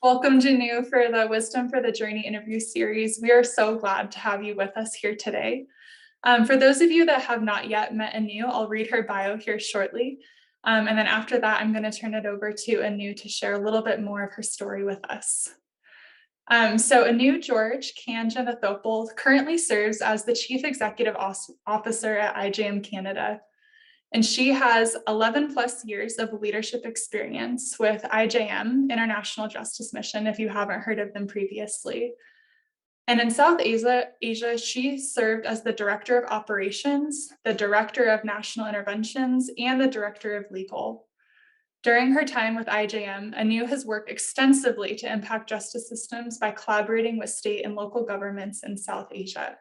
Welcome, Janu, for the Wisdom for the Journey interview series. We are so glad to have you with us here today. For those of you that have not yet met Anu, I'll read her bio here shortly. And then after that, I'm going to turn it over to Anu to share a little bit more of her story with us. So Anu George Canjanathoppil currently serves as the Chief Executive Officer at IJM Canada. And she has 11 plus years of leadership experience with IJM, International Justice Mission, if you haven't heard of them previously. And in South Asia, she served as the Director of Operations, the Director of National Interventions, and the Director of Legal. During her time with IJM, Anu has worked extensively to impact justice systems by collaborating with state and local governments in South Asia.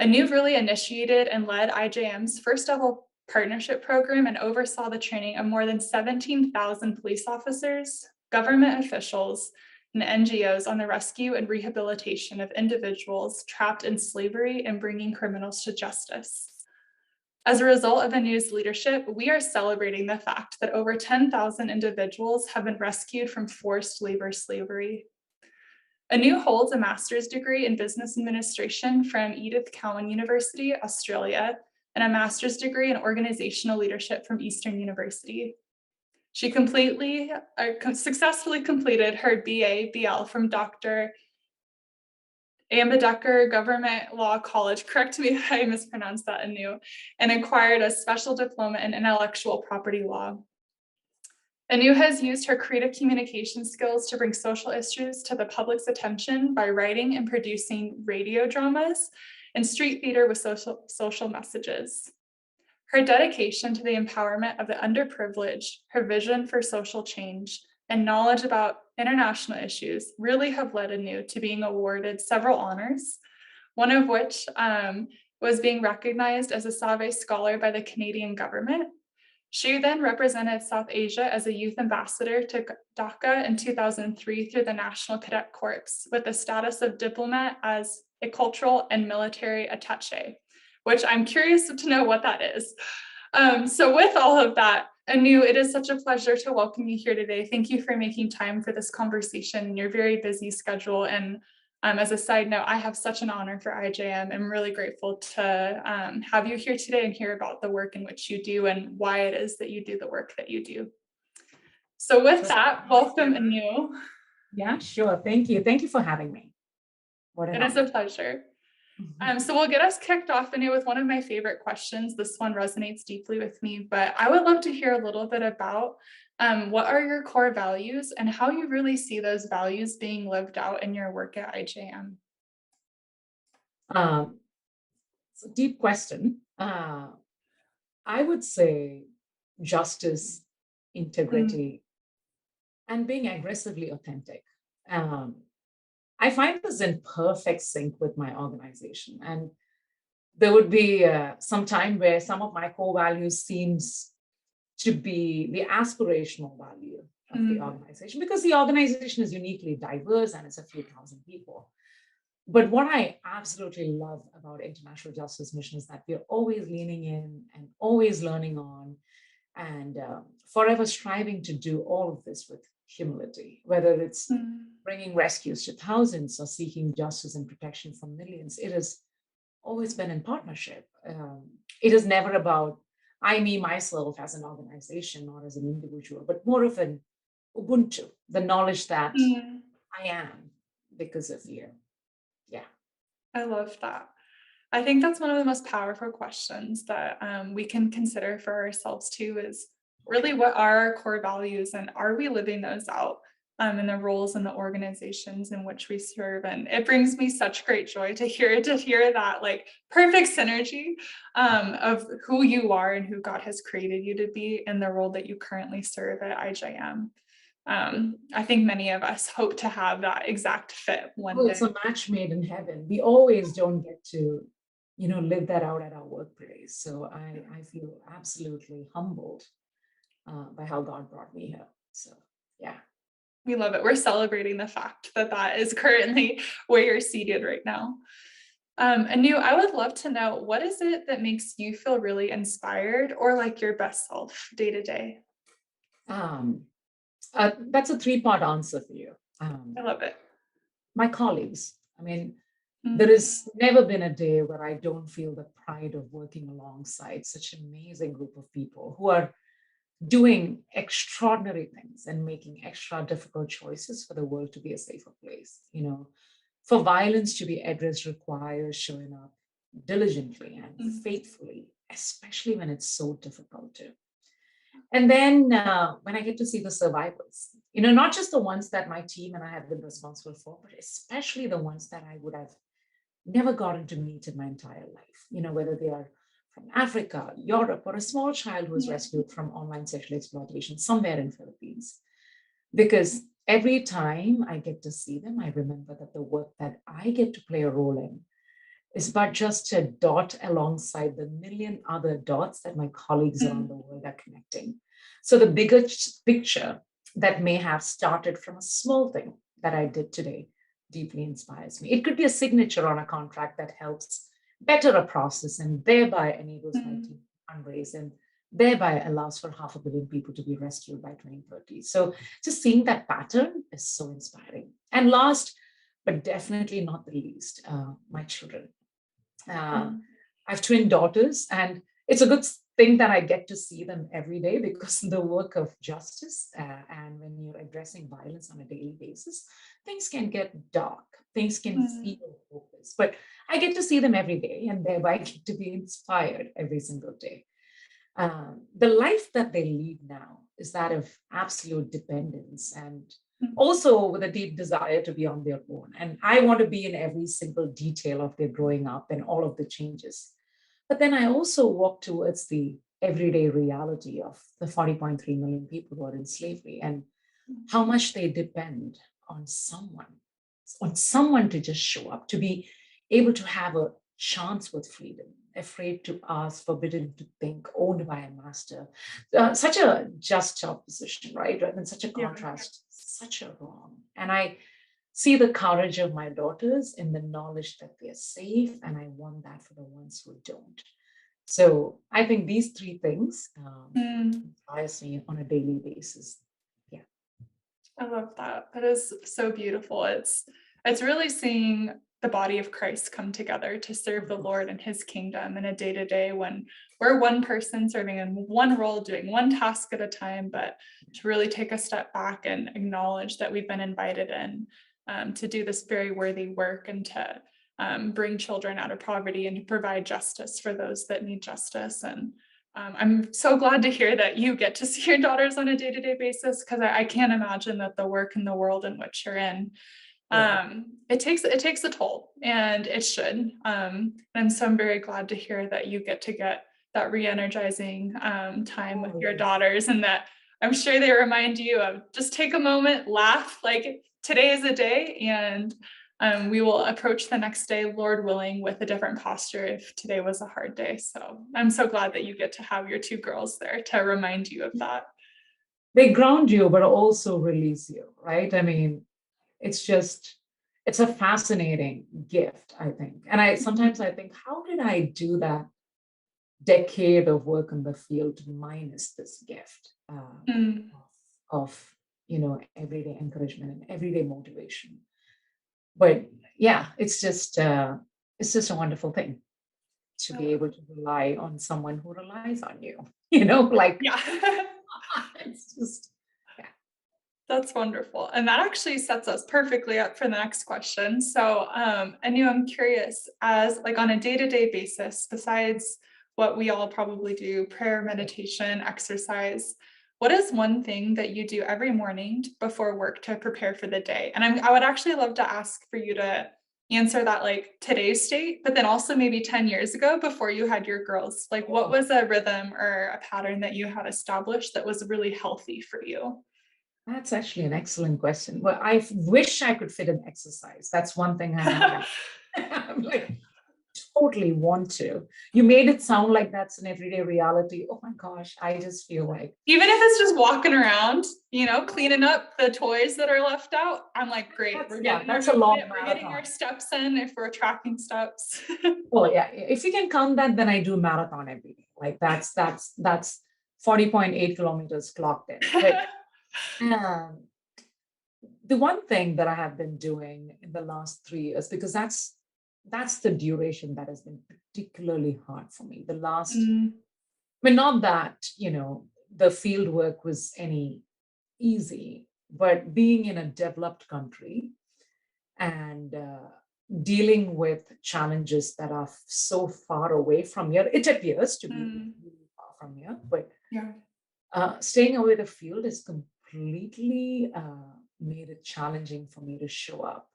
Anu really initiated and led IJM's first ever partnership program and oversaw the training of more than 17,000 police officers, government officials, and NGOs on the rescue and rehabilitation of individuals trapped in slavery and bringing criminals to justice. As a result of Anu's leadership, we are celebrating the fact that over 10,000 individuals have been rescued from forced labor slavery. Anu holds a master's degree in business administration from Edith Cowan University, Australia, and a master's degree in organizational leadership from Eastern University. She successfully completed her BA/BL from Dr. Ambedecker Government Law College, correct me if I mispronounced that, Anu, and acquired a special diploma in intellectual property law. Anu has used her creative communication skills to bring social issues to the public's attention by writing and producing radio dramas and street theater with social messages. Her dedication to the empowerment of the underprivileged, her vision for social change, and knowledge about international issues really have led Anu to being awarded several honors, one of which was being recognized as a Save Scholar by the Canadian government. She then represented South Asia as a youth ambassador to Dhaka in 2003 through the National Cadet Corps with the status of diplomat as a cultural and military attaché, which I'm curious to know what that is. So with all of that, Anu, it is such a pleasure to welcome you here today. Thank you for making time for this conversation in your very busy schedule. And as a side note, I have such an honor for IJM. I'm really grateful to have you here today and hear about the work in which you do and why it is that you do the work that you do. So with that, welcome, Anu. Yeah, sure. Thank you. Thank you for having me. It is a pleasure. So we'll get us kicked off, Anu, with one of my favorite questions. This one resonates deeply with me, but I would love to hear a little bit about what are your core values and how you really see those values being lived out in your work at IJM? It's a deep question. I would say justice, integrity, and being aggressively authentic. I find this in perfect sync with my organization. And there would be some time where some of my core values seems to be the aspirational value of the organization, because the organization is uniquely diverse and it's a few thousand people. But what I absolutely love about International Justice Mission is that we're always leaning in and always learning on and forever striving to do all of this with humility, whether it's bringing rescues to thousands or seeking justice and protection for millions. It has always been in partnership. It is never about I, me, myself as an organization or as an individual, but more of an Ubuntu, the knowledge that I am because of you. Yeah. I love that. I think that's one of the most powerful questions that we can consider for ourselves too, is really what are our core values and are we living those out in the roles and the organizations in which we serve? And it brings me such great joy to hear that like perfect synergy of who you are and who God has created you to be in the role that you currently serve at IJM. I think many of us hope to have that exact fit one day. It's a match made in heaven. We always don't get to, live that out at our workplace. So I feel absolutely humbled by how God brought me here. So, yeah. We love it. We're celebrating the fact that that is currently where you're seated right now. Anu, I would love to know, what is it that makes you feel really inspired or like your best self day to day? That's a three-part answer for you. Um, I love it. my colleagues, I mean, there Mm, has never been a day where I don't feel the pride of working alongside such an amazing group of people who are doing extraordinary things and making extra difficult choices for the world to be a safer place. For violence to be addressed requires showing up diligently and mm, faithfully, especially when it's so difficult to. And then when I get to see the survivors, not just the ones that my team and I have been responsible for, but especially the ones that I would have never gotten to meet in my entire life, whether they are from Africa, Europe, or a small child who was yeah. rescued from online sexual exploitation somewhere in Philippines. Because every time I get to see them, I remember that the work that I get to play a role in is but just a dot alongside the million other dots that my colleagues around the Mm, world are connecting. So the bigger picture that may have started from a small thing that I did today deeply inspires me. It could be a signature on a contract that helps better a process and thereby enables my mm, team to fundraise and thereby allows for 500 million people to be rescued by 2030. So just seeing that pattern is so inspiring. And last, but definitely not the least, my children. Uh, mm, I have twin daughters, and it's a good thing that I get to see them every day because the work of justice and when you're addressing violence on a daily basis, things can get dark, things can mm, feel hopeless. But I get to see them every day, and thereby get to be inspired every single day. The life that they lead now is that of absolute dependence and mm, also with a deep desire to be on their own. And I want to be in every single detail of their growing up and all of the changes. But then I also walk towards the everyday reality of the 40.3 million people who are in slavery and how much they depend on someone to just show up, to be able to have a chance with freedom, afraid to ask, forbidden to think, owned by a master. Such a just opposition, right? And such a yeah. contrast, such a wrong. And I see the courage of my daughters in the knowledge that they're safe, and I want that for the ones who don't. So I think these three things Mm, inspires me on a daily basis. Yeah. I love that. That is so beautiful. It's really seeing the body of Christ come together to serve the Lord and his kingdom in a day-to-day when we're one person serving in one role, doing one task at a time, but to really take a step back and acknowledge that we've been invited in to do this very worthy work and to bring children out of poverty and to provide justice for those that need justice. And I'm so glad to hear that you get to see your daughters on a day-to-day basis because I can't imagine that the work in the world in which you're in Yeah. it takes a toll, and it should. And so I'm very glad to hear that you get that re-energizing time with Oh, your yes. daughters, and that I'm sure they remind you of just take a moment, laugh, like today is a day, and we will approach the next day, Lord willing, with a different posture if today was a hard day. So I'm so glad that you get to have your two girls there to remind you of that. They ground you, but also release you, right? I mean, it's just, it's a fascinating gift, I think. And I sometimes I think, how did I do that decade of work in the field minus this gift Mm, of everyday encouragement and everyday motivation? But yeah, it's just a wonderful thing to I be love able to rely on someone who relies on you. Like Yeah. it's just yeah. That's wonderful. And that actually sets us perfectly up for the next question. So, Anu, I'm curious, as like on a day-to-day basis, besides what we all probably do, prayer, meditation, exercise, what is one thing that you do every morning before work to prepare for the day? And I would actually love to ask for you to answer that like today's state, but then also maybe 10 years ago before you had your girls. Like what Oh, was a rhythm or a pattern that you had established that was really healthy for you? that's actually an excellent question. Well, I wish I could fit in exercise. That's one thing I haven't. I'm like, totally want to. You made it sound like that's an everyday reality. Oh my gosh, I just feel like, Even if it's just walking around, cleaning up the toys that are left out, I'm like, great, that's we're yeah, getting our that's a movement, long we're getting our marathon. steps in if we're tracking steps. Well, yeah, if you can count that, then I do marathon every day. Like that's 40.8 kilometers clocked in. But um, The one thing that I have been doing in the last 3 years, because that's the duration that has been particularly hard for me. Mm, I mean, not that, the field work was any easy, but being in a developed country and dealing with challenges that are so far away from here, it appears to be mm, really far from here, but yeah. staying away the field is completely made it challenging for me to show up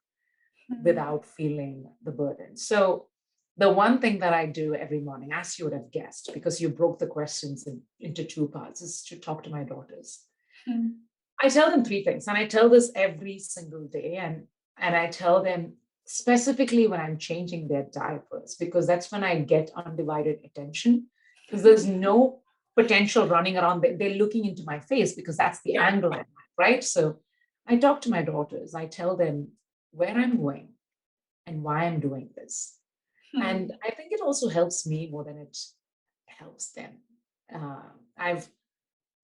Mm, without feeling the burden. So, the one thing that I do every morning, as you would have guessed, because you broke the questions into two parts, is to talk to my daughters. mm, I tell them three things, and I tell this every single day, and I tell them specifically when I'm changing their diapers, because that's when I get undivided attention. Because there's no potential running around. They're looking into my face because that's the yeah. angle I'm at, right? So I talk to my daughters. I tell them where I'm going and why I'm doing this. And Mm, I think it also helps me more than it helps them. I've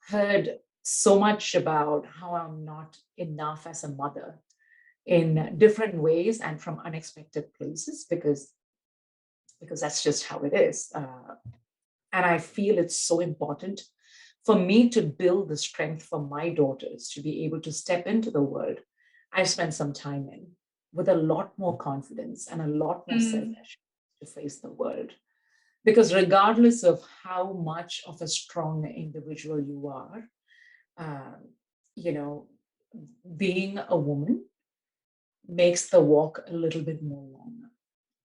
heard so much about how I'm not enough as a mother in different ways and from unexpected places because that's just how it is. And I feel it's so important for me to build the strength for my daughters to be able to step into the world I've spent some time in with a lot more confidence and a lot more self mm, assurance to face the world. Because regardless of how much of a strong individual you are, um, you know, being a woman makes the walk a little bit more longer,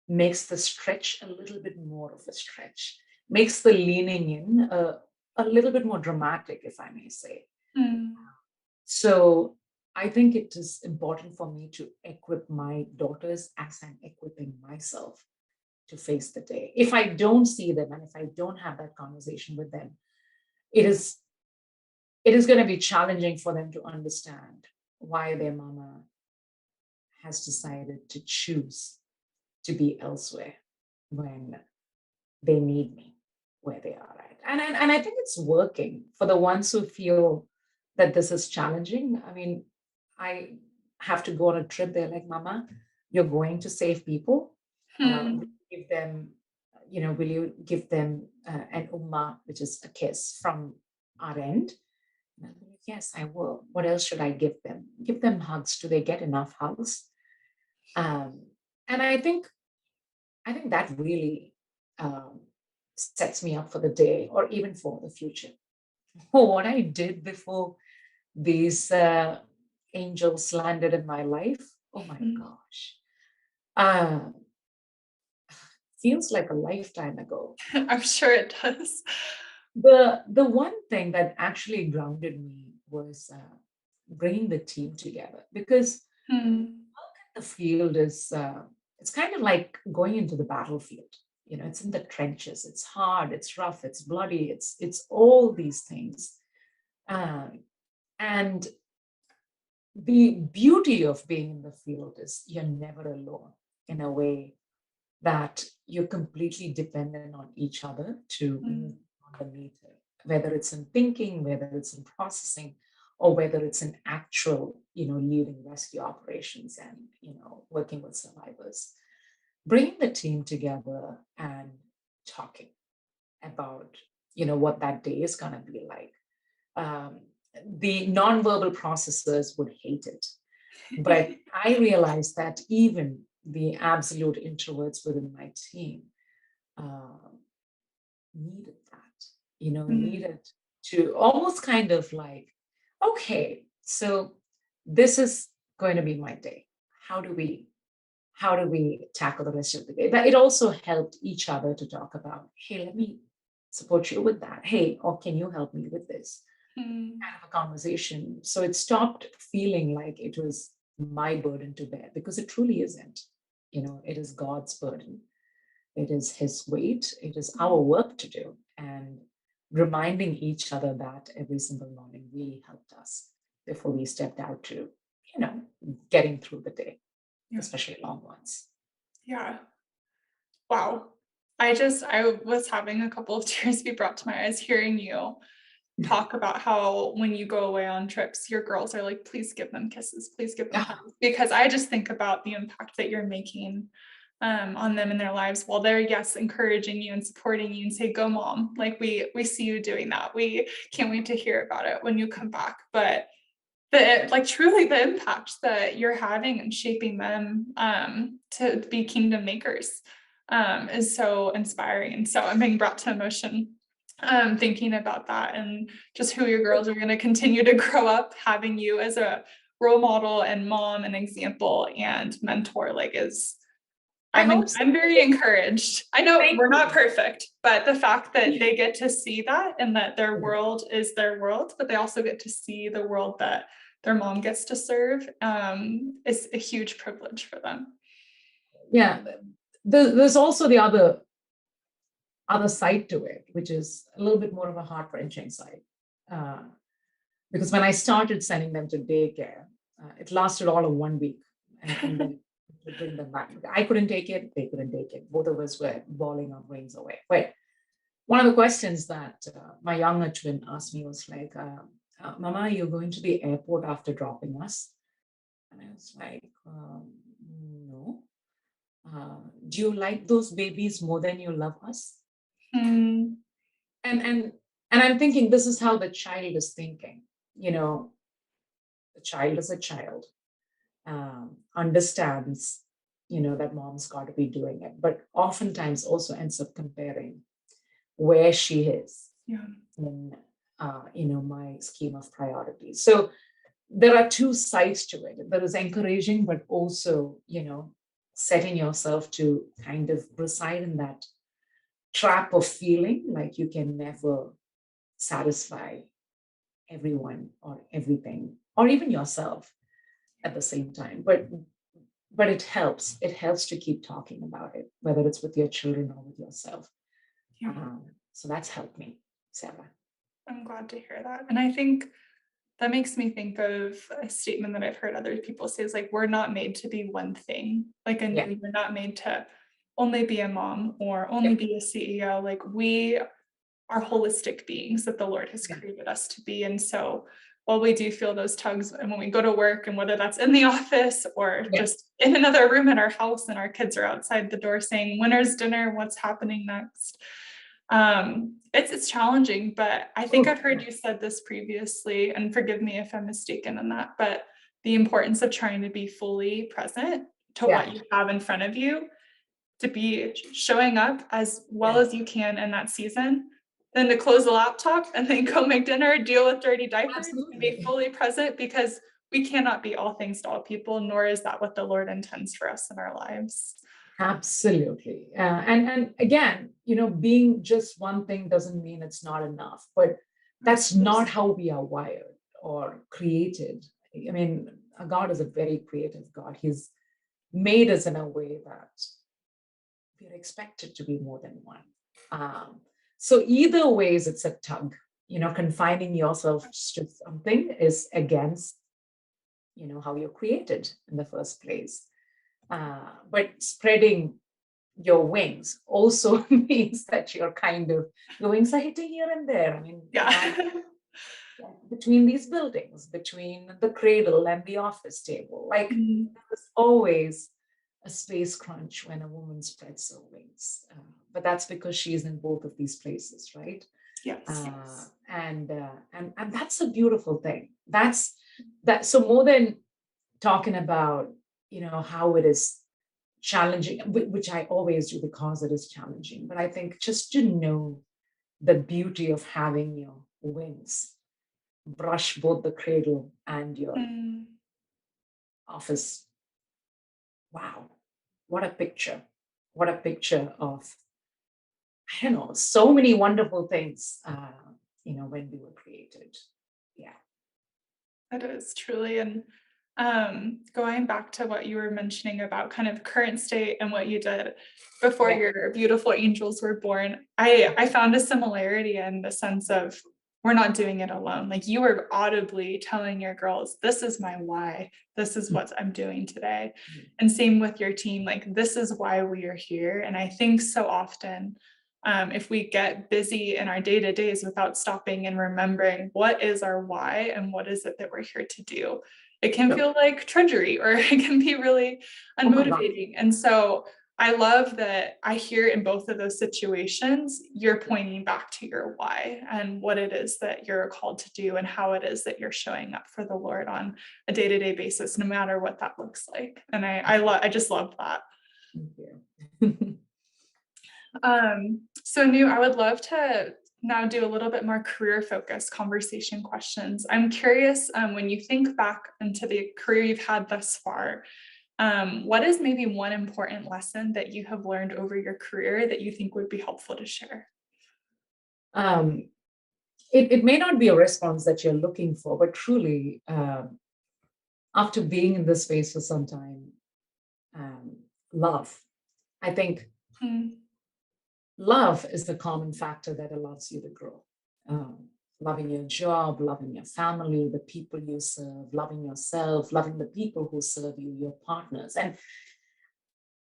makes the stretch a little bit more of a stretch, makes the leaning in a little bit more dramatic, if I may say. mm, So I think it is important for me to equip my daughters as I'm equipping myself to face the day. If I don't see them and if I don't have that conversation with them, it is it is going to be challenging for them to understand why their mama has decided to choose to be elsewhere when they need me where they are at. And I think it's working for the ones who feel that this is challenging. I mean, I have to go on a trip. They're like, Mama, you're going to save people. Will mm, you give them, will you give them an umma, which is a kiss from our end? And I'm like, yes, I will. What else should I give them? Give them hugs. Do they get enough hugs? Um, and I think that really um, sets me up for the day or even for the future. Oh, what I did before these angels landed in my life, oh my mm. gosh, uh, feels like a lifetime ago. I'm sure it does. The one thing that actually grounded me was bringing the team together because Mm, the field is it's kind of like going into the battlefield. It's in the trenches. It's hard, it's rough, it's bloody, it's all these things. um, and the beauty of being in the field is you're never alone in a way that you're completely dependent on each other to move mm, on the meter, whether it's in thinking, whether it's in processing, or whether it's in actual, leading rescue operations and, working with survivors. Bringing the team together and talking about, what that day is going to be like. Um, the nonverbal processors would hate it, but I realized that even the absolute introverts within my team uh, needed that, mm, needed to almost kind of like, okay, so this is going to be my day. How do we tackle the rest of the day? That it also helped each other to talk about, hey, let me support you with that. Hey, or can you help me with this? mm, Kind of a conversation. So it stopped feeling like it was my burden to bear because it truly isn't. It is God's burden. It is His weight. It is our mm. work to do. And reminding each other that every single morning really helped us before we stepped out to, you know, getting through the day, Yeah. especially long ones. Yeah. Wow. I was having a couple of tears be brought to my eyes hearing you talk about how when you go away on trips, your girls are like, please give them kisses, please give them Yeah. hugs. Because I just think about the impact that you're making on them in their lives while they're, yes, encouraging you and supporting you and say, go mom, like we see you doing that. We can't wait to hear about it when you come back. But like truly the impact that you're having and shaping them to be kingdom makers is so inspiring. And so I'm being brought to emotion thinking about that and just who your girls are going to continue to grow up having you as a role model and mom and example and mentor, like is I hope so. I'm very encouraged. I know Thank we're not you. perfect, but the fact that they get to see that and that their world is their world, but they also get to see the world that their mom gets to serve is a huge privilege for them. Yeah. There's also the other side to it, which is a little bit more of a heart-wrenching side. Because when I started sending them to daycare, it lasted all of 1 week. And then to bring them back. I couldn't take it, they couldn't take it. Both of us were bawling our brains away. But one of the questions that my younger twin asked me was like, Mama, you're going to the airport after dropping us? And I was like, no. Do you like those babies more than you love us? Mm. And I'm thinking this is how the child is thinking. You know, the child is a child, understands, that mom's got to be doing it, but oftentimes also ends up comparing where she is Yeah. in, my scheme of priorities. So there are two sides to it. There is encouraging, but also, setting yourself to kind of reside in that trap of feeling like you can never satisfy everyone or everything or even yourself at the same time. But it helps to keep talking about it, whether it's with your children or with yourself. Yeah. So that's helped me, Sarah. I'm glad to hear that. And I think that makes me think of a statement that I've heard other people say is like, we're not made to be one thing. Like, Yeah. we're not made to only be a mom or only Yeah. be a CEO. Like, we are holistic beings that the Lord has Yeah. created us to be. And so while we do feel those tugs, and when we go to work, and whether that's in the office or Yeah. just in another room in our house, and our kids are outside the door saying, "Winter's dinner, what's happening next?" It's challenging, but I think I've heard you said this previously, and forgive me if I'm mistaken in that, but the importance of trying to be fully present to Yeah. what you have in front of you, to be showing up as well as you can in that season, then to close the laptop and then go make dinner, deal with dirty diapers, and be Absolutely. fully present, because we cannot be all things to all people, nor is that what the Lord intends for us in our lives. Absolutely. And again, being just one thing doesn't mean it's not enough, but that's not how we are wired or created. I mean, God is a very creative God. He's made us in a way that we're expected to be more than one. So either ways, it's a tug. Confining yourself to something is against, how you're created in the first place. But spreading your wings also means that your wings are hitting here and there. I mean, Yeah. between these buildings, between the cradle and the office table, like there's always a space crunch when a woman spreads her wings. But that's because she's in both of these places, right? Yes. And that's a beautiful thing. That's that. So more than talking about, how it is challenging, which I always do because it is challenging. But I think just to know the beauty of having your wings brush both the cradle and your office. Wow, what a picture! What a picture of, I don't know, so many wonderful things. When we were created. Yeah. It is truly. And going back to what you were mentioning about kind of current state and what you did before Yeah. your beautiful angels were born, I found a similarity in the sense of we're not doing it alone. Like, you were audibly telling your girls, this is my why, this is what I'm doing today. And same with your team, like, this is why we are here. And I think so often if we get busy in our day-to-days without stopping and remembering what is our why and what is it that we're here to do. It can Yep. feel like drudgery, or it can be really Oh my God. unmotivating. And so I love that I hear in both of those situations, you're pointing back to your why and what it is that you're called to do and how it is that you're showing up for the Lord on a day-to-day basis, no matter what that looks like. And I just love that. Thank you. So Nu, I would love to now do a little bit more career focused conversation questions. I'm curious, when you think back into the career you've had thus far, what is maybe one important lesson that you have learned over your career that you think would be helpful to share? Um, it may not be a response that you're looking for, but truly, after being in this space for some time, um, love. I think Hmm. love is the common factor that allows you to grow. Loving your job, loving your family, the people you serve, loving yourself, loving the people who serve you, your partners. And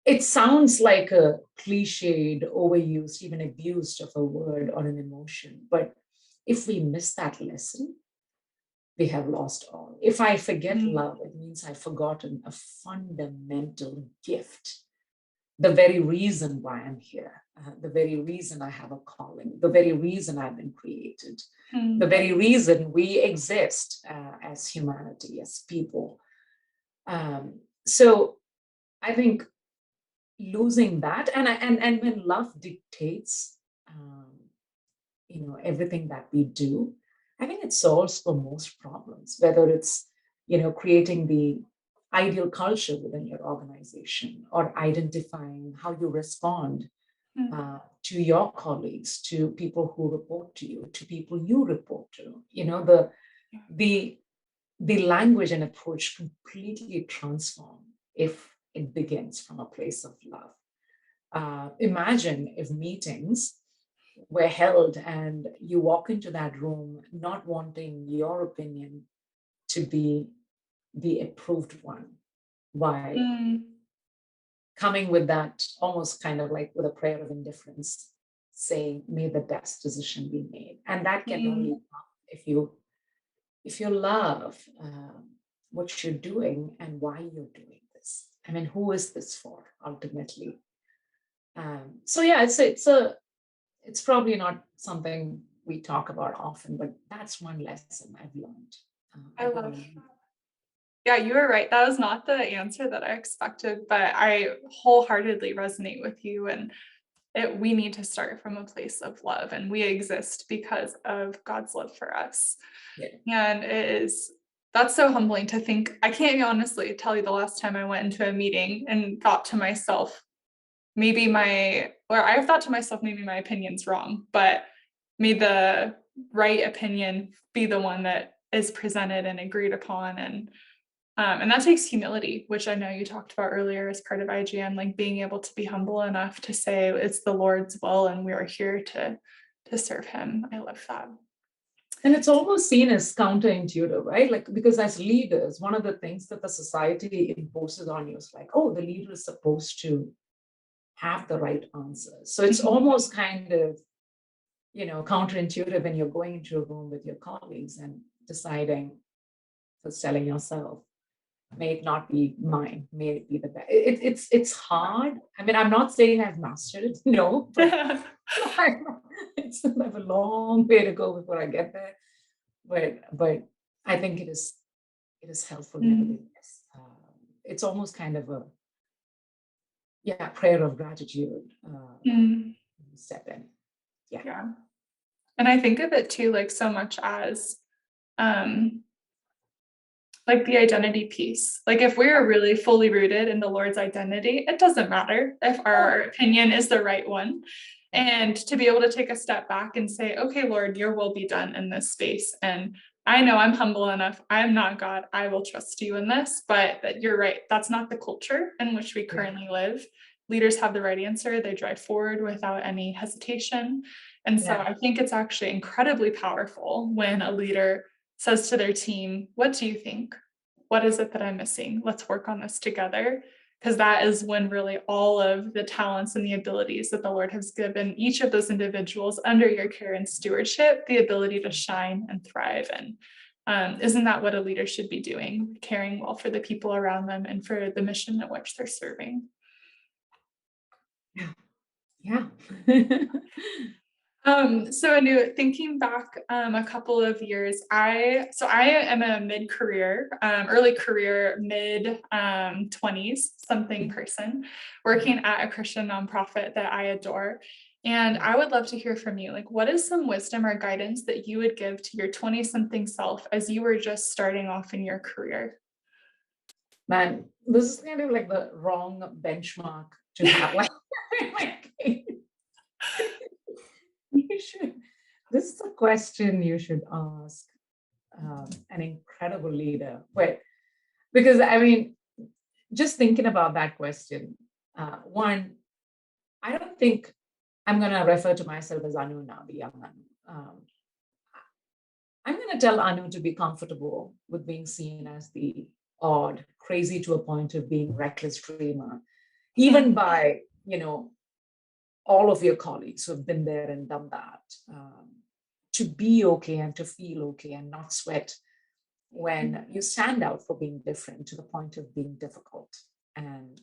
it sounds like a cliched, overused, even abused of a word or an emotion. But if we miss that lesson, we have lost all. If I forget Hmm. love, it means I've forgotten a fundamental gift, the very reason why I'm here, the very reason I have a calling, the very reason I've been created, Hmm. the very reason we exist as humanity, as people. So I think losing that, and when love dictates, um, everything that we do, I think it solves for most problems, whether it's creating the ideal culture within your organization or identifying how you respond Hmm. to your colleagues, to people who report to you, to people you report to. The the language and approach completely transform if it begins from a place of love. Imagine if meetings were held and you walk into that room not wanting your opinion to be the approved one. Why? Hmm. Coming with that almost kind of like with a prayer of indifference, saying, may the best decision be made. And that can only Hmm. come if you love what you're doing and why you're doing this. I mean, who is this for ultimately? So yeah, it's probably not something we talk about often, but that's one lesson I've learned. I I've love learned. Yeah, you were right. That was not the answer that I expected, but I wholeheartedly resonate with you. And we need to start from a place of love, and we exist because of God's love for us. Yeah. And that's so humbling to think. I can't honestly tell you the last time I went into a meeting and thought to myself, I've thought to myself, maybe my opinion's wrong, but may the right opinion be the one that is presented and agreed upon. And that takes humility, which I know you talked about earlier as part of IJM, like being able to be humble enough to say it's the Lord's will and we are here to serve him. I love that. And it's almost seen as counterintuitive, right? Like, because as leaders, one of the things that the society imposes on you is like, oh, the leader is supposed to have the right answers. So it's Mhm. almost kind of, counterintuitive when you're going into a room with your colleagues and deciding, just telling yourself, may it not be mine, may it be the best. It's hard. I mean, I'm not saying I've mastered it, no, but I still have a long way to go before I get there. But I think it is helpful Mm, nevertheless. It's almost kind of a prayer of gratitude. mm, Step in. Yeah. yeah. And I think of it too, like so much as um like the identity piece. Like if we're really fully rooted in the Lord's identity, it doesn't matter if Oh, our opinion is the right one. yeah. And to be able to take a step back and say, okay, Lord, your will be done in this space. And I know I'm humble enough. I'm not God. I will trust you in this. But that you're right. That's not the culture in which we Yeah. currently live. Leaders have the right answer. They drive forward without any hesitation. And so Yeah. I think it's actually incredibly powerful when a leader says to their team, what do you think? What is it that I'm missing? Let's work on this together. because that is when really all of the talents and the abilities that the Lord has given each of those individuals under your care and stewardship, the ability to shine and thrive. And isn't that what a leader should be doing? Caring well for the people around them and for the mission in which they're serving. Yeah. So Anu, thinking back a couple of years, I am a mid-career, early career, mid 20s something person working at a Christian nonprofit that I adore. And I would love to hear from you. Like, what is some wisdom or guidance that you would give to your 20-something self as you were just starting off in your career? Man, this is kind of like the wrong benchmark to have. Like, you should, this is a question you should ask an incredible leader. But because I mean, just thinking about that question, one, I don't think I'm going to refer to myself as Anu now, the young Anu. I'm going to tell Anu to be comfortable with being seen as the odd, crazy to a point of being reckless dreamer, even by, all of your colleagues who have been there and done that, to be okay and to feel okay and not sweat when you stand out for being different to the point of being difficult. And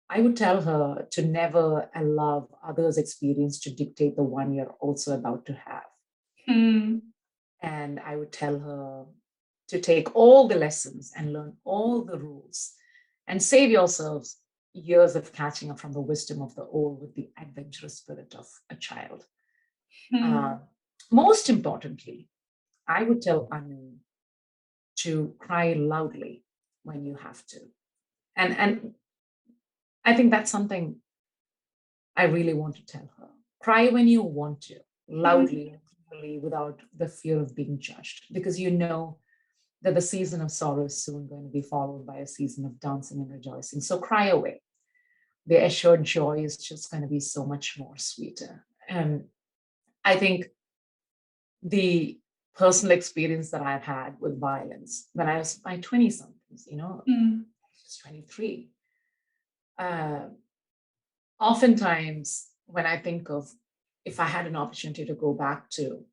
I would tell her to never allow others' experience to dictate the one you're also about to have. And I would tell her to take all the lessons and learn all the rules and save yourselves years of catching up from the wisdom of the old with the adventurous spirit of a child. Most importantly, I would tell Anu to cry loudly when you have to. And I think that's something I really want to tell her. Cry when you want to, loudly and clearly, without the fear of being judged, because you know that the season of sorrow is soon going to be followed by a season of dancing and rejoicing. So cry away. The assured joy is just going to be so much more sweeter. And I think the personal experience that I've had with violence when I was my 20-somethings, just 23. Oftentimes, when I think of if I had an opportunity to go back to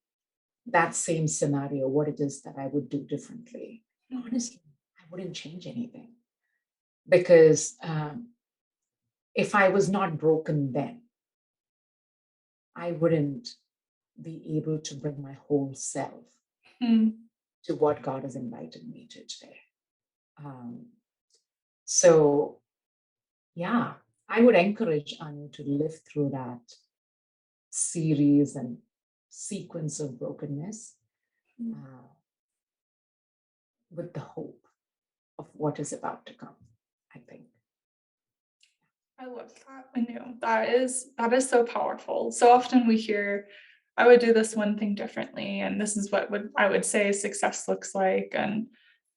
that same scenario, what it is that I would do differently, honestly, I wouldn't change anything. Because if I was not broken then, I wouldn't be able to bring my whole self to what God has invited me to today. So, yeah, I would encourage Anu to live through that series and sequence of brokenness with the hope of what is about to come, I think. I love that. I know that is so powerful. So often we hear, I would do this one thing differently, and this is what I would say success looks like. And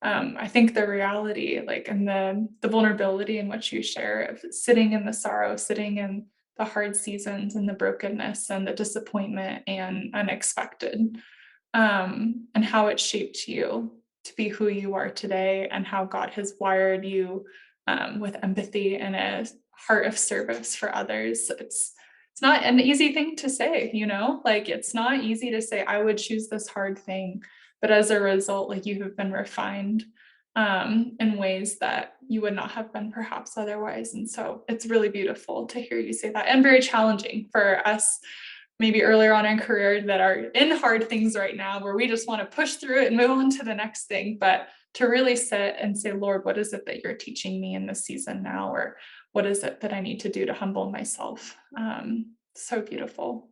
I think the reality, like, and the vulnerability in which you share of sitting in the sorrow, sitting in the hard seasons and the brokenness and the disappointment and unexpected, and how it shaped you to be who you are today, and how God has wired you with empathy and a heart of service for others. It's not an easy thing to say, like, it's not easy to say, I would choose this hard thing. But as a result, like, you have been refined in ways that you would not have been perhaps otherwise. And so it's really beautiful to hear you say that, and very challenging for us maybe earlier on in career that are in hard things right now, where we just want to push through it and move on to the next thing. But to really sit and say, Lord, what is it that you're teaching me in this season now? Or what is it that I need to do to humble myself? So beautiful.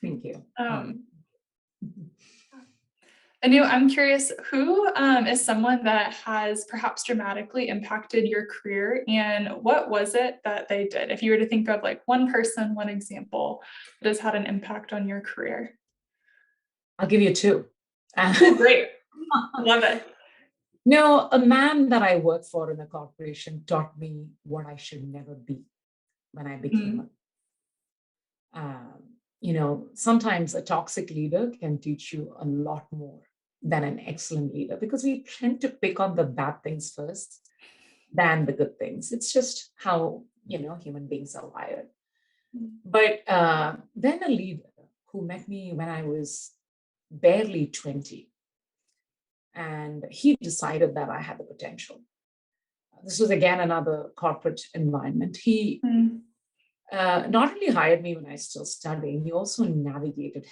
Thank you. Anu, I'm curious, who is someone that has perhaps dramatically impacted your career, and what was it that they did? If you were to think of like one person, one example that has had an impact on your career. I'll give you two. Great. Love it. No, a man that I worked for in a corporation taught me what I should never be when I became sometimes a toxic leader can teach you a lot more than an excellent leader, because we tend to pick on the bad things first than the good things. It's just how, human beings are wired. But then a leader who met me when I was barely 20, and he decided that I had the potential. This was again another corporate environment. He not only hired me when I was still studying, he also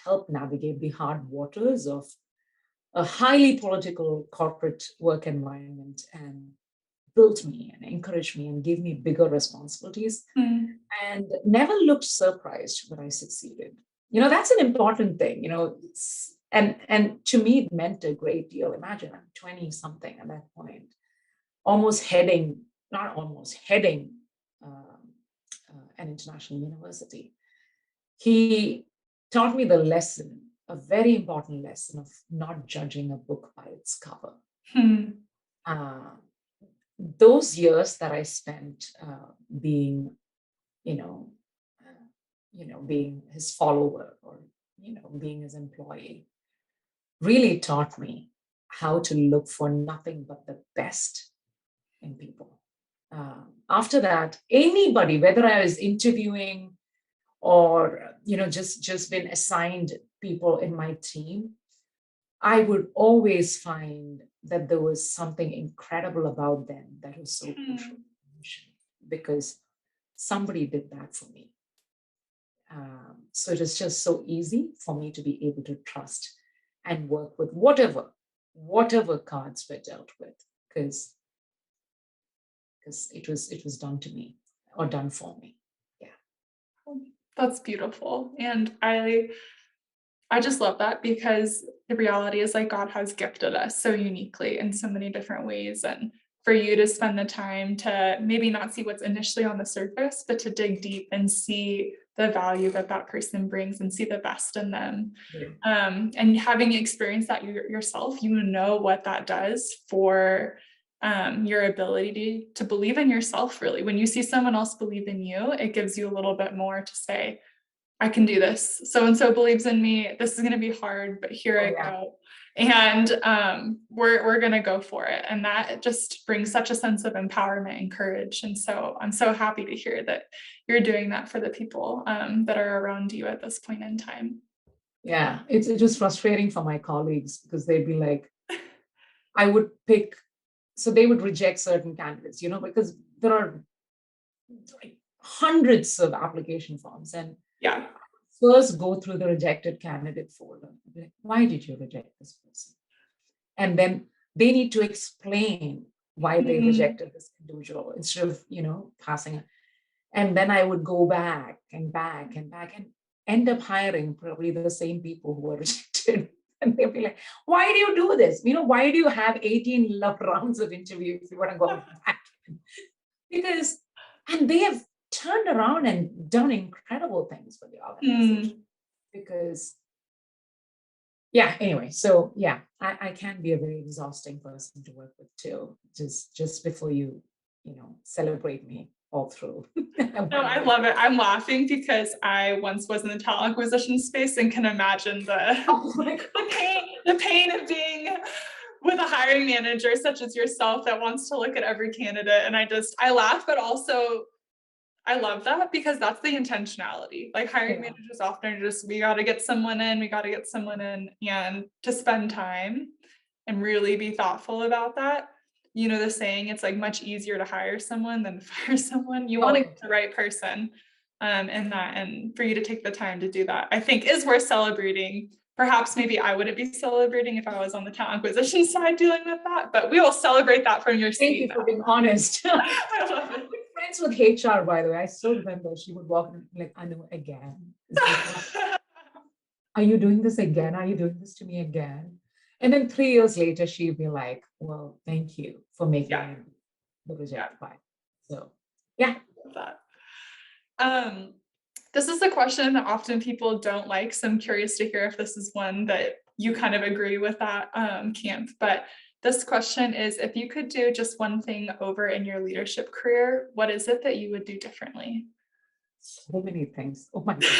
helped navigate the hard waters of a highly political corporate work environment, and built me and encouraged me and gave me bigger responsibilities, and never looked surprised when I succeeded. That's an important thing, and to me, it meant a great deal. Imagine I'm 20 something at that point, not almost heading an international university. He taught me the lesson, a very important lesson of not judging a book by its cover. Those years that I spent being, being his follower, or being his employee, really taught me how to look for nothing but the best in people. After that, anybody, whether I was interviewing or just been assigned people in my team, I would always find that there was something incredible about them that was so crucial, because somebody did that for me. So it is just so easy for me to be able to trust and work with whatever cards were dealt with, because it was done to me, or done for me. Yeah. That's beautiful. And I just love that, because the reality is, like, God has gifted us so uniquely in so many different ways. And for you to spend the time to maybe not see what's initially on the surface, but to dig deep and see the value that that person brings and see the best in them. Yeah. And having experienced that yourself, what that does for your ability to believe in yourself. Really, when you see someone else believe in you, it gives you a little bit more to say, I can do this. So-and-so believes in me. This is going to be hard, but here I go. And we're going to go for it. And that just brings such a sense of empowerment and courage. And so I'm so happy to hear that you're doing that for the people that are around you at this point in time. Yeah, it was frustrating for my colleagues, because they'd be like, I would pick, so they would reject certain candidates, because there are like hundreds of application forms, and first go through the rejected candidate folder. Like, why did you reject this person? And then they need to explain why they rejected this individual, instead of passing it. And then I would go back and back and back, and end up hiring probably the same people who were rejected. And they'll be like, why do you do this? Why do you have 18 rounds of interviews if you want to go back? Because, and they have turned around and done incredible things for the organization. Because, anyway, so I can be a very exhausting person to work with too, just before you celebrate me all through. No, I love it. I'm laughing because I once was in the talent acquisition space and can imagine the pain of being with a hiring manager such as yourself that wants to look at every candidate. And I laugh, but also I love that, because that's the intentionality. Like, hiring managers often are just, we got to get someone in, and to spend time and really be thoughtful about that. The saying, it's like much easier to hire someone than fire someone. You want to get the right person and for you to take the time to do that, I think, is worth celebrating. Perhaps maybe I wouldn't be celebrating if I was on the talent acquisition side dealing with that, but we will celebrate that from your seat. Thank you for being honest. I love it. Friends with HR, by the way. I still remember she would walk in like, I know, again. Are you doing this again? Are you doing this to me again? And then 3 years later, she'd be like, well, thank you for making the reject file. So, this is a question that often people don't like. So I'm curious to hear if this is one that you kind of agree with that camp. But this question is, if you could do just one thing over in your leadership career, what is it that you would do differently? So many things. Oh my God.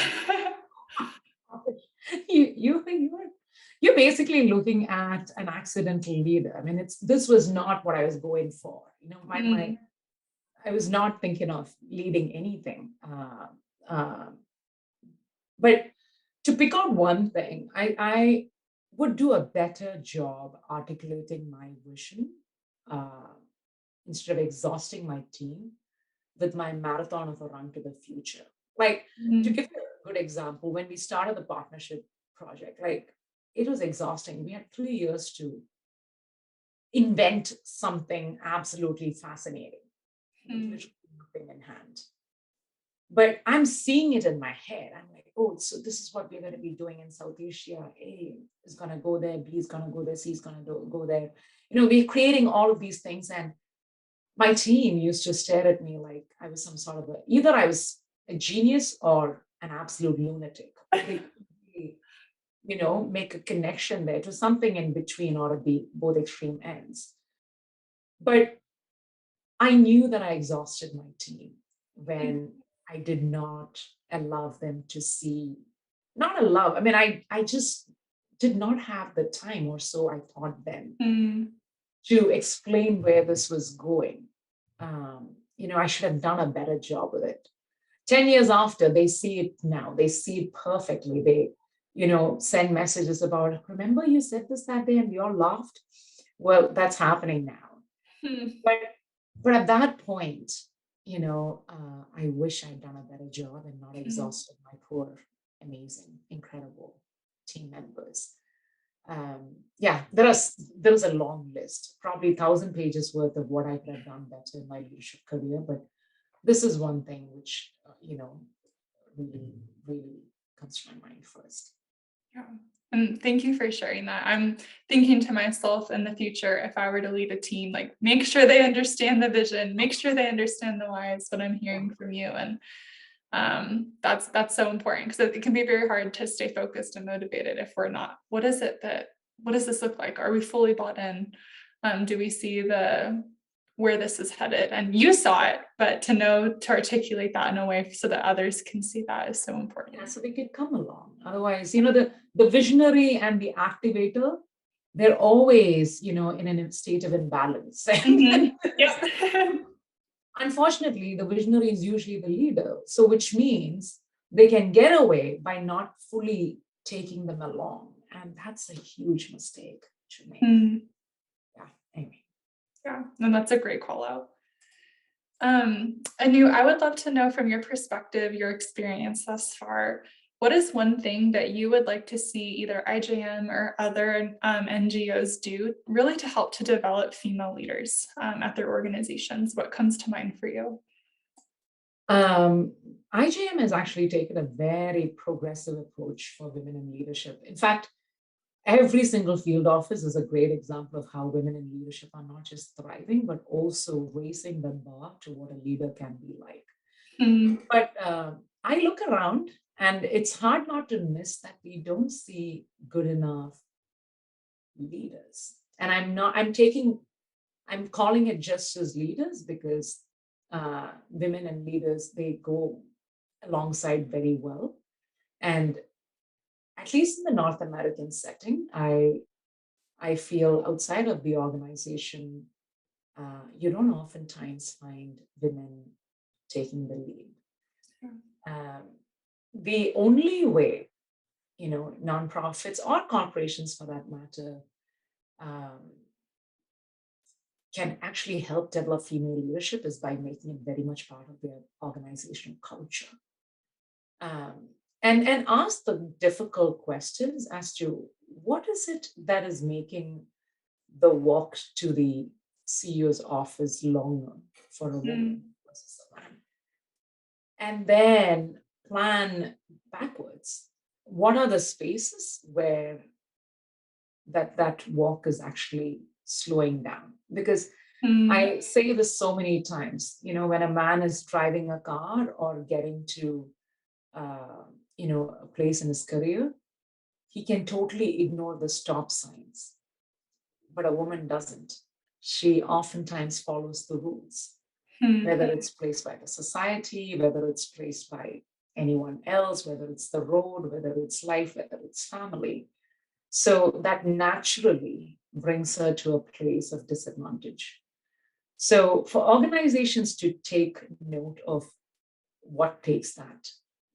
You're basically looking at an accidental leader. I mean, this was not what I was going for. I was not thinking of leading anything. Uh, but to pick out one thing, I would do a better job articulating my vision uh, instead of exhausting my team with my marathon of a run to the future. Like, to Mm, give you a good example, when we started the partnership project, like, it was exhausting. We had 3 years to invent something absolutely fascinating with mm, literally nothing in hand. But I'm seeing it in my head. I'm like, oh, so this is what we're going to be doing in South Asia. A is going to go there, B is going to go there, C is going to go there. We're creating all of these things. And my team used to stare at me like I was some sort of either I was a genius or an absolute lunatic. They make a connection there to something in between or at the both extreme ends. But I knew that I exhausted my team when I did not allow them to see, not allow, I mean, I just did not have the time, or so I thought then, mm, to explain where this was going. I should have done a better job with it. 10 years after, they see it now. They see it perfectly. They, send messages about, remember you said this that day and we all laughed? Well, that's happening now. mm, But but at that point, I wish I'd done a better job and not mm. exhausted my poor, amazing, incredible team members. Yeah, there is a long list, probably 1,000 pages worth of what I could have done better in my leadership career. But this is one thing which really, really comes to my mind first. Yeah. And thank you for sharing that. I'm thinking to myself in the future, if I were to lead a team, like make sure they understand the vision, make sure they understand the why is what I'm Yeah. hearing from you. And that's so important because it can be very hard to stay focused and motivated if we're not. What does this look like? Are we fully bought in? Do we see the where this is headed? And you saw it, but to articulate that in a way so that others can see that is so Yeah, important. so they could come along. Otherwise, the visionary and the activator, they're always, in a state of imbalance. Mhm. Yep. Unfortunately, the visionary is usually the leader. So which means they can get away by not fully taking them along. And that's a huge mistake to make. Mm, Yeah. Anyway. yeah, and that's a great call out. Anu, I would love to know from your perspective, your experience thus far, what is one thing that you would like to see either IJM or other NGOs do really to help to develop female leaders at their organizations? What comes to mind for you? Um, IJM has actually taken a very progressive approach for women in leadership. In fact, every single field office is a great example of how women in leadership are not just thriving, but also raising the bar to what a leader can be like. Mm, But I look around and it's hard not to miss that we don't see good enough leaders. And I'm calling it just as leaders because women and leaders, they go alongside very well. And at least in the North American setting, I feel outside of the organization, you don't oftentimes find women taking the lead. Um, the only way, nonprofits or corporations for that matter, um, can actually help develop female leadership is by making it very much part of their organizational culture. Um, and ask the difficult questions as to what is it that is making the walk to the CEO's office longer for a mm, woman versus a man. And then plan backwards. What are the spaces where that walk is actually slowing down? Because mm, I say this so many times, when a man is driving a car or getting to, a place in his career, he can totally ignore the stop signs, but a woman doesn't. She oftentimes follows the rules, whether mm, it's placed by the society, whether it's placed by anyone else, whether it's the road, whether it's life, whether it's family. So that naturally brings her to a place of disadvantage. So for organizations to take note of what takes that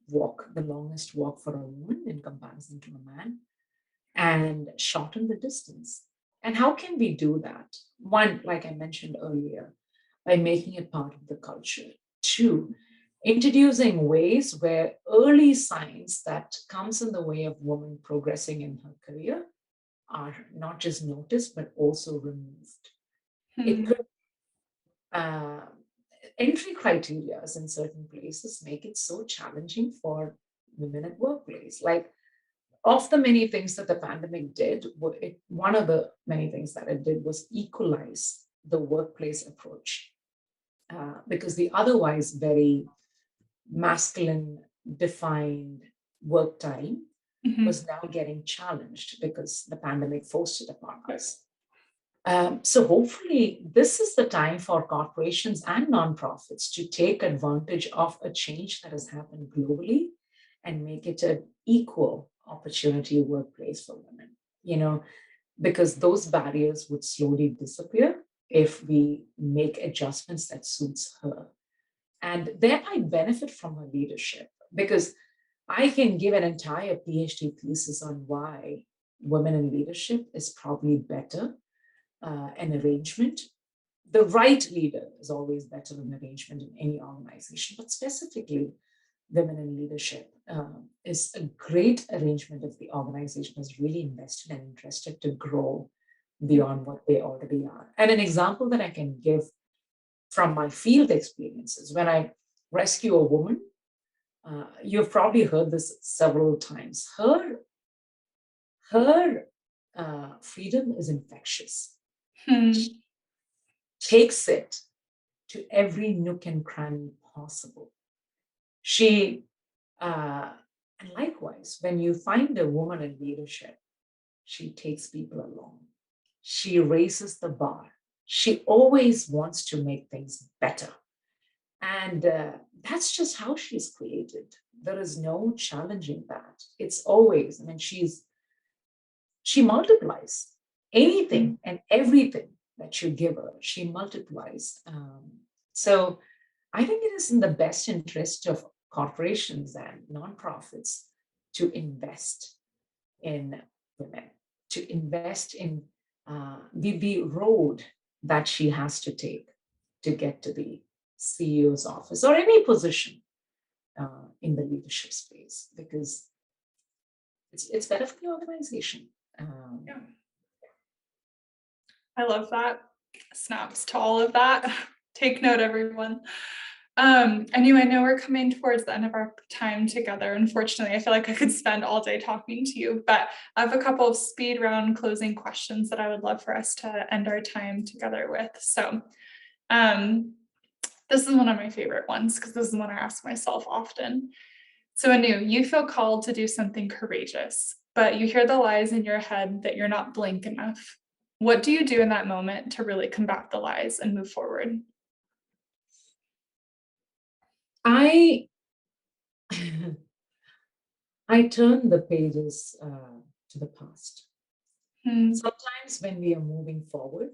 walk, the longest walk for a woman in comparison to a man, and shorten the distance. And how can we do that? One, like I mentioned earlier, by making it part of the culture. Two, introducing ways where early signs that comes in the way of woman progressing in her career are not just noticed but also removed. It Hmm. could uh, entry criteria in certain places make it so challenging for women at workplace. Like of the many things that the pandemic did, one of the many things that it did was equalize the workplace approach, because the otherwise very masculine defined work time Mhm. was now getting challenged because the pandemic forced it upon us. So hopefully, this is the time for corporations and nonprofits to take advantage of a change that has happened globally and make it an equal opportunity workplace for women. Because those barriers would slowly disappear if we make adjustments that suits her, and thereby benefit from her leadership. Because I can give an entire PhD thesis on why women in leadership is probably better an arrangement. The right leader is always better than arrangement in any organization, but specifically women in leadership is a great arrangement if the organization is really invested and interested to grow beyond what they already are. And an example that I can give from my field experiences, when I rescue a woman, you've probably heard this several times. Her freedom is infectious. She Hmm. takes it to every nook and cranny possible. She, and likewise, when you find a woman in leadership, she takes people along. She raises the bar. She always wants to make things better. And that's just how she's created. There is no challenging that. It's always, I mean, she multiplies anything and everything that you give her. She multiplies. So I think it is in the best interest of corporations and nonprofits to invest in women, to invest in the road that she has to take to get to the CEO's office or any position in the leadership space, because it's better for the organization. Um, Yeah. I love that. Snaps to all of that. Take note, everyone. I know we're coming towards the end of our time together. Unfortunately, I feel like I could spend all day talking to you, but I have a couple of speed round closing questions that I would love for us to end our time together with. So, um, this is one of my favorite ones because this is one I ask myself often. So, Anu, you feel called to do something courageous, but you hear the lies in your head that you're not blank enough. What do you do in that moment to really combat the lies and move forward? I I turn the pages to the past. Hmm. Sometimes when we are moving forward,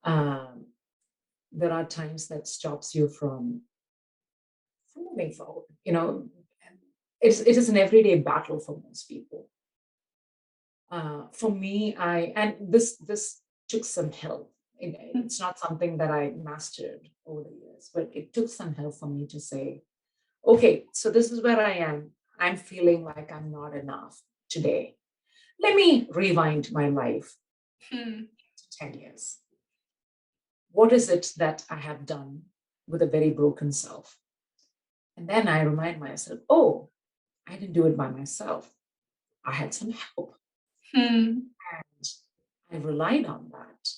um, there are times that stops you from moving forward. It is an everyday battle for most people. For me, this took some help. It's not something that I mastered over the years, but it took some help for me to say, okay, so this is where I am. I'm feeling like I'm not enough today. Let me rewind my life Hmm. to 10 years. What is it that I have done with a very broken self? And then I remind myself, oh, I didn't do it by myself. I had some help. Hmm. And I relied on that.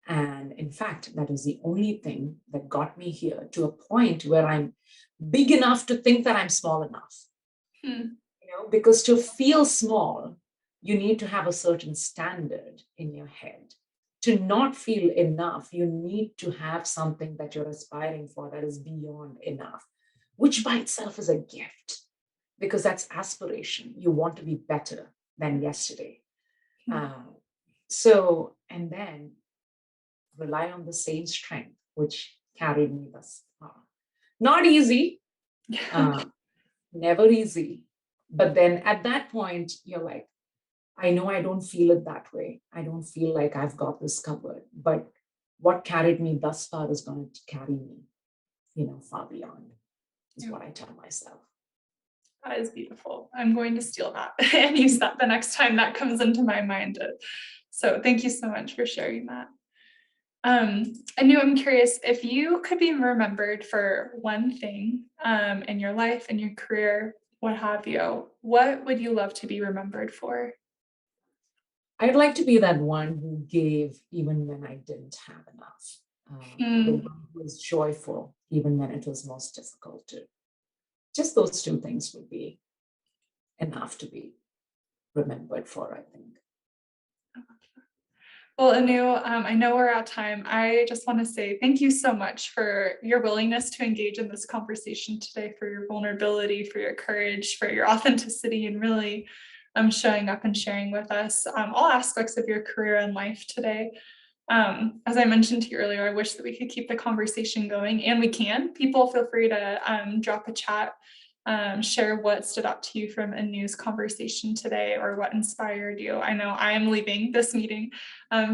And in fact, that is the only thing that got me here to a point where I'm big enough to think that I'm small enough. Hmm. Because to feel small, you need to have a certain standard in your head. To not feel enough, you need to have something that you're aspiring for that is beyond enough, which by itself is a gift because that's aspiration. You want to be better than yesterday. Hmm. Uh, and then rely on the same strength which carried me thus far. Not easy, uh, never easy. But then at that point, you're like, I know I don't feel it that way. I don't feel like I've got this covered. But what carried me thus far is going to carry me, far beyond, is what I tell myself. That is beautiful. I'm going to steal that and use that the next time that comes into my mind. So thank you so much for sharing that. I'm curious if you could be remembered for one thing in your life, in your career, what have you, what would you love to be remembered for? I'd like to be that one who gave even when I didn't have enough. The Mm, one who was joyful even when it was most difficult to. Just those two things would be enough to be remembered for, I think. Well, Anu, I know we're out of time. I just want to say thank you so much for your willingness to engage in this conversation today, for your vulnerability, for your courage, for your authenticity, and really showing up and sharing with us all aspects of your career and life today. As I mentioned to you earlier, I wish that we could keep the conversation going, and we can. People feel free to drop a chat, share what stood out to you from a news conversation today or what inspired you. I know I am leaving this meeting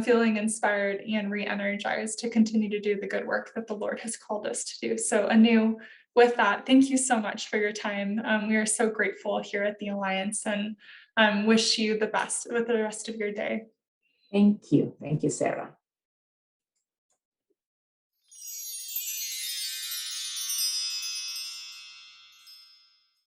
feeling inspired and re-energized to continue to do the good work that the Lord has called us to do. So Anu, with that, thank you so much for your time. We are so grateful here at the Alliance and wish you the best with the rest of your day. Thank you. Thank you, Sarah.